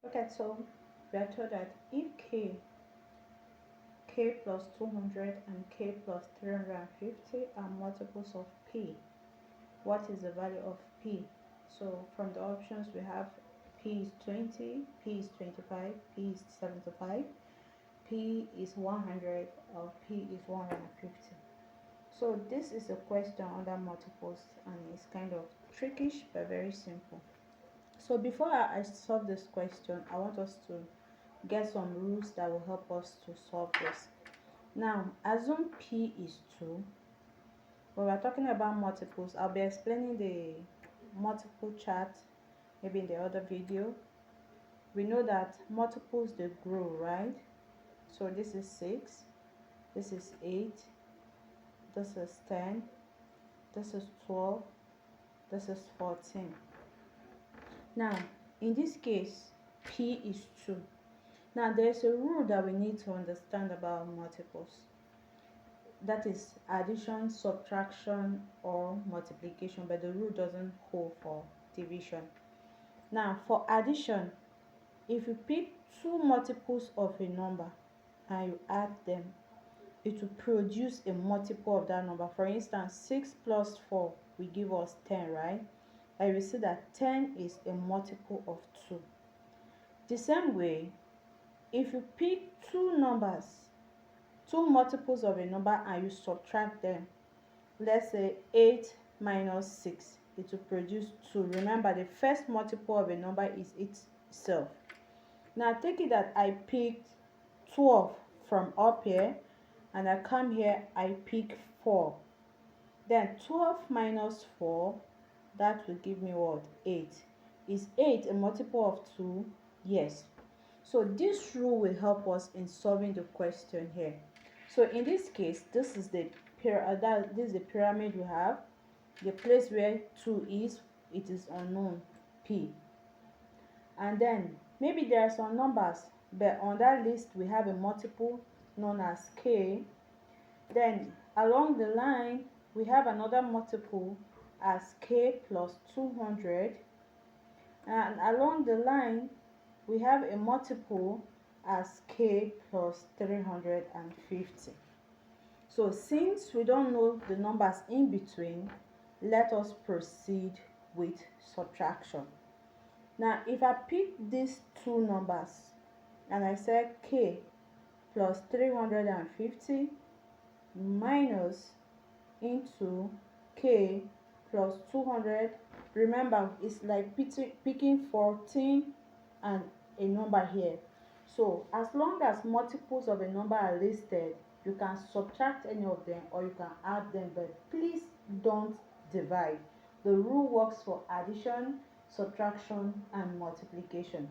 Okay, so we are told that if k plus 200 and k plus 350 are multiples of p, what is the value of p? So from the options we have p is 20, p is 25, p is 75, p is 100, or p is 150. So this is a question under multiples and it's kind of trickish but very simple. So before I solve this question, I want us to get some rules that will help us to solve this. Now, assume p is 2. When we're talking about multiples, I'll be explaining the multiple chart maybe in the other video. We know that multiples, they grow, right? So this is 6, this is 8, this is 10, this is 12, this is 14. Now, in this case, p is 2. Now, there's a rule that we need to understand about multiples. That is addition, subtraction, or multiplication, but the rule doesn't hold for division. Now, for addition, if you pick two multiples of a number and you add them, it will produce a multiple of that number. For instance, 6 plus 4 will give us 10, right? And you see that 10 is a multiple of 2. The same way, if you pick two multiples of a number and you subtract them, let's say 8 minus 6, it will produce 2. Remember, the first multiple of a number is itself. Now take it that I picked 12 from up here and I come here, I pick 4. Then 12 minus 4, that will give me what? 8. Is 8 a multiple of 2? Yes. So this rule will help us in solving the question here. So in this case, this is the pyramid we have. The place where 2 is, it is unknown, p. And then maybe there are some numbers, but on that list we have a multiple known as k. Then along the line we have another multiple as k plus 200, and along the line we have a multiple as k plus 350. So since we don't know the numbers in between, let us proceed with subtraction. Now if I pick these two numbers and I say k plus 350 minus into k plus 200, remember it's like picking 14 and a number here. So as long as multiples of a number are listed, you can subtract any of them or you can add them, but please don't divide. The rule works for addition, subtraction, and multiplication.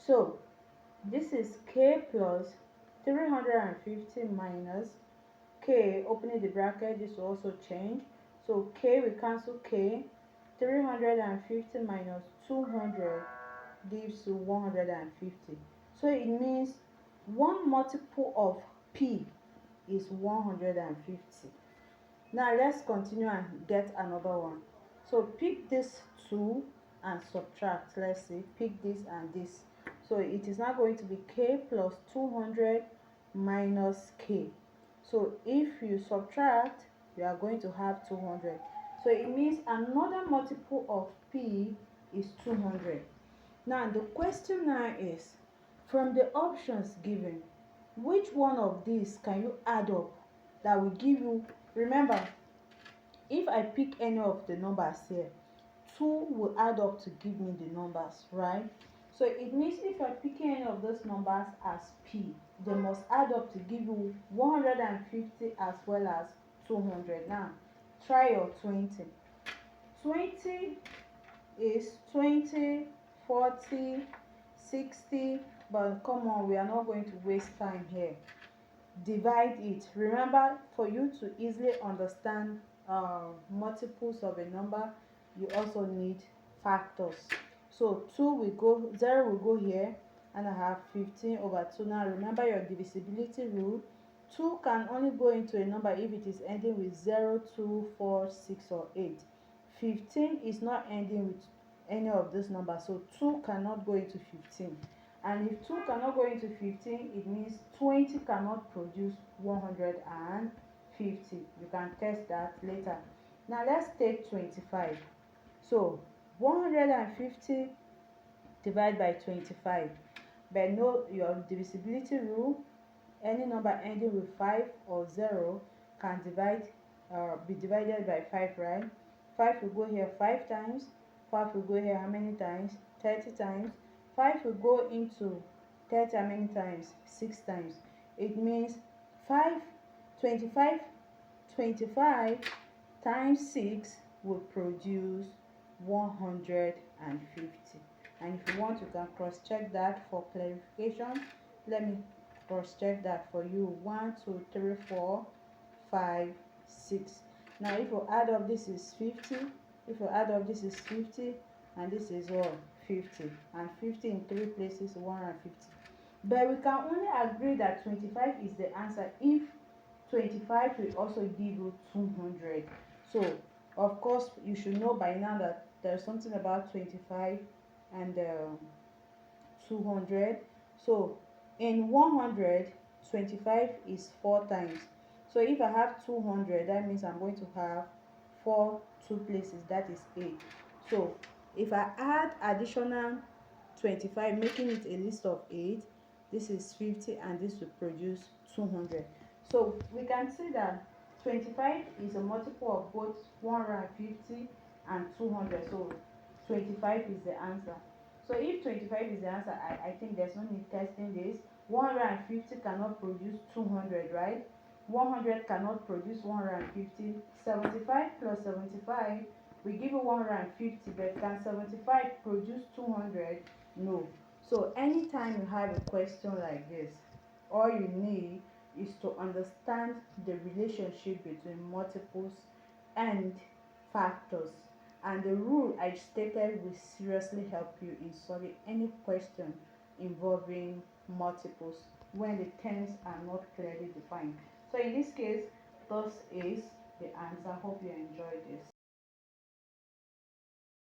So this is k plus 350 minus k, opening the bracket, this will also change. So k will cancel k, 350 minus 200 gives you 150. So it means one multiple of p is 150. Now let's continue and get another one. So pick this 2 and subtract. Let's see, pick this and this. So it is now going to be k plus 200 minus k. So if you subtract, you are going to have 200. So it means another multiple of p is 200. Now the question now is, from the options given, which one of these can you add up that will give you, remember, if I pick any of the numbers here, 2 will add up to give me the numbers, right? So it means if I pick any of those numbers as p, they must add up to give you 150 as well as 200. Now try your 20. 20 is 20, 40, 60, but come on, we are not going to waste time here. Divide it. Remember, for you to easily understand multiples of a number, you also need factors. So 2 will go, 0 will go here, and I have 15 over 2. Now remember your divisibility rule. 2 can only go into a number if it is ending with 0, 2, 4, 6, or 8. 15 is not ending with any of these numbers, so 2 cannot go into 15. And if 2 cannot go into 15, it means 20 cannot produce 150. You can test that later. Now let's take 25. So 150 divided by 25. But know your divisibility rule. Any number ending with 5 or 0 can be divided by 5, right? 5 will go here 5 times. 5 will go here how many times? 30 times. 5 will go into 30 how many times? 6 times. It means 5, 25 times 6 will produce 150. And if you want, you can cross check that for clarification. Let me cross check that for you. 1 2 3 4 5 6. Now if you add up, this is 50. If you add up, this is 50, and this is what? 50. And 50 in 3 places, 150. But we can only agree that 25 is the answer if 25 will also give you 200. So of course you should know by now that there's something about 25 and 200. So in 100, 25 is 4 times. So if I have 200, that means I'm going to have 4 2 places, that is 8. So if I add additional 25, making it a list of 8, this is 50, and this will produce 200. So we can see that 25 is a multiple of both 150 and 200. So 25 is the answer. So if 25 is the answer, I think there's no need testing this. 150 cannot produce 200, right? 100 cannot produce 150. 75 plus 75 will give you 150, but can 75 produce 200? No. So anytime you have a question like this, all you need is to understand the relationship between multiples and factors, and the rule I stated will seriously help you in solving any question involving multiples when the terms are not clearly defined. So in this case, thus is the answer. Hope you enjoyed this.